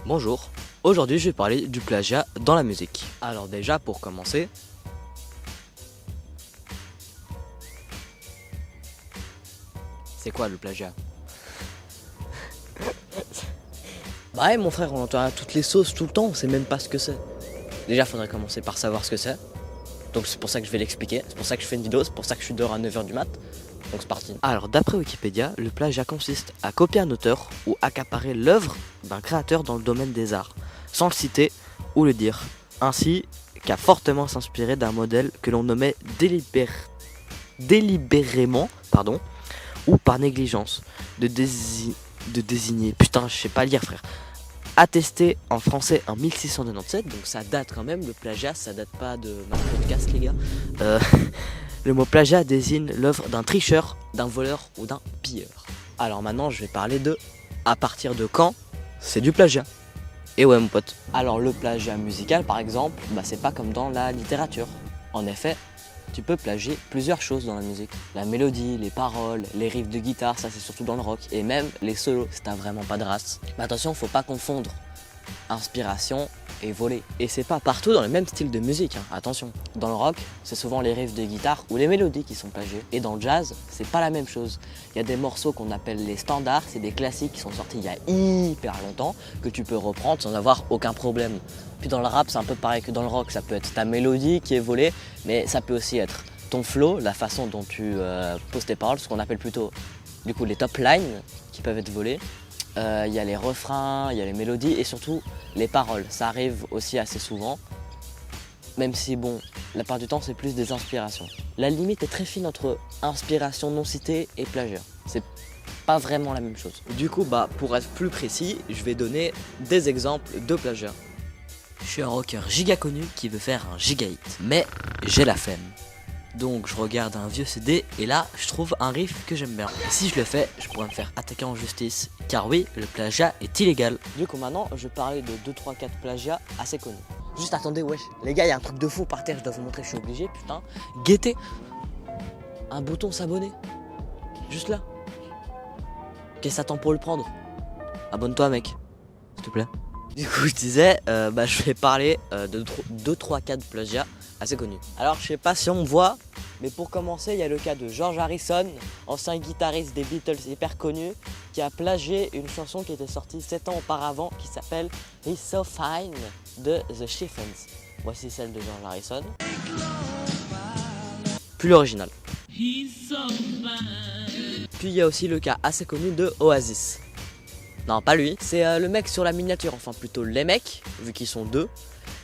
Bonjour, aujourd'hui je vais parler du plagiat dans la musique. Alors déjà pour commencer, c'est quoi le plagiat? Bah ouais mon frère, on entend à toutes les sauces tout le temps, on sait même pas ce que c'est. Déjà faudrait commencer par savoir ce que c'est. Donc c'est pour ça que je vais l'expliquer, c'est pour ça que je fais une vidéo, c'est pour ça que je suis dehors à 9h du mat. Donc c'est parti. Alors d'après Wikipédia, le plagiat consiste à copier un auteur ou accaparer l'œuvre d'un créateur dans le domaine des arts, sans le citer ou le dire, ainsi qu'à fortement s'inspirer d'un modèle que l'on nommait délibérément, ou par négligence, de désigner, putain je sais pas lire frère, attesté en français en 1697, donc ça date quand même, le plagiat, ça date pas de ma podcast les gars. Le mot plagiat désigne l'œuvre d'un tricheur, d'un voleur ou d'un pilleur. Alors maintenant je vais parler de à partir de quand c'est du plagiat. Et ouais mon pote. Alors le plagiat musical par exemple, c'est pas comme dans la littérature. En effet, tu peux plagier plusieurs choses dans la musique. La mélodie, les paroles, les riffs de guitare, ça c'est surtout dans le rock. Et même les solos, si t'as vraiment pas de race. Mais attention, faut pas confondre inspiration et voler. Et c'est pas partout dans le même style de musique, hein. Attention. Dans le rock, c'est souvent les riffs de guitare ou les mélodies qui sont plagiés. Et dans le jazz, c'est pas la même chose. Il y a des morceaux qu'on appelle les standards, c'est des classiques qui sont sortis il y a hyper longtemps, que tu peux reprendre sans avoir aucun problème. Puis dans le rap, c'est un peu pareil que dans le rock, ça peut être ta mélodie qui est volée, mais ça peut aussi être ton flow, la façon dont tu poses tes paroles, ce qu'on appelle plutôt du coup les top lines qui peuvent être volées. Il y a les refrains, il y a les mélodies et surtout les paroles. Ça arrive aussi assez souvent, même si bon, la part du temps c'est plus des inspirations. La limite est très fine entre inspiration non citée et plagiat. C'est pas vraiment la même chose. Du coup, pour être plus précis, je vais donner des exemples de plagiat. Je suis un rocker giga connu qui veut faire un giga hit, mais j'ai la flemme. Donc je regarde un vieux CD et là je trouve un riff que j'aime bien. Et si je le fais, je pourrais me faire attaquer en justice, car oui, le plagiat est illégal. Du coup maintenant, je vais parler de 2, 3, 4 plagiats assez connus. Juste attendez, wesh, les gars, il y a un truc de fou par terre, je dois vous montrer, je suis obligé, putain. Guettez un bouton s'abonner, juste là. Qu'est-ce que t'attends pour le prendre? Abonne-toi mec, s'il te plaît. Du coup je disais, je vais parler de 2, 3, 4 plagiats assez connus. Alors je sais pas si on me voit, mais pour commencer il y a le cas de George Harrison, ancien guitariste des Beatles hyper connu, qui a plagié une chanson qui était sortie 7 ans auparavant qui s'appelle He's So Fine de The Chieftains. Voici celle de George Harrison. Plus l'original. Puis il y a aussi le cas assez connu de Oasis. Non, pas lui, c'est le mec sur la miniature, enfin plutôt les mecs, vu qu'ils sont deux,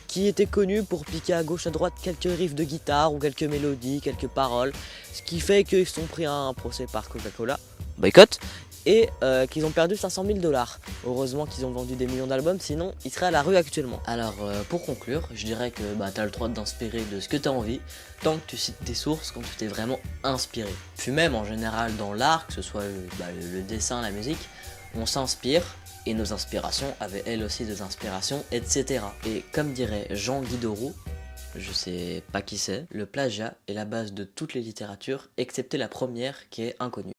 qui étaient connus pour piquer à gauche à droite quelques riffs de guitare ou quelques mélodies, quelques paroles, ce qui fait qu'ils se sont pris un procès par Coca-Cola, boycott, et qu'ils ont perdu 500 000 $. Heureusement qu'ils ont vendu des millions d'albums, sinon ils seraient à la rue actuellement. Alors pour conclure, je dirais que t'as le droit d'inspirer de ce que t'as envie, tant que tu cites tes sources quand tu t'es vraiment inspiré. Puis même en général dans l'art, que ce soit le dessin, la musique, on s'inspire et nos inspirations avaient elles aussi des inspirations, etc. Et comme dirait Jean Guidoroux, je sais pas qui c'est, le plagiat est la base de toutes les littératures, excepté la première qui est inconnue.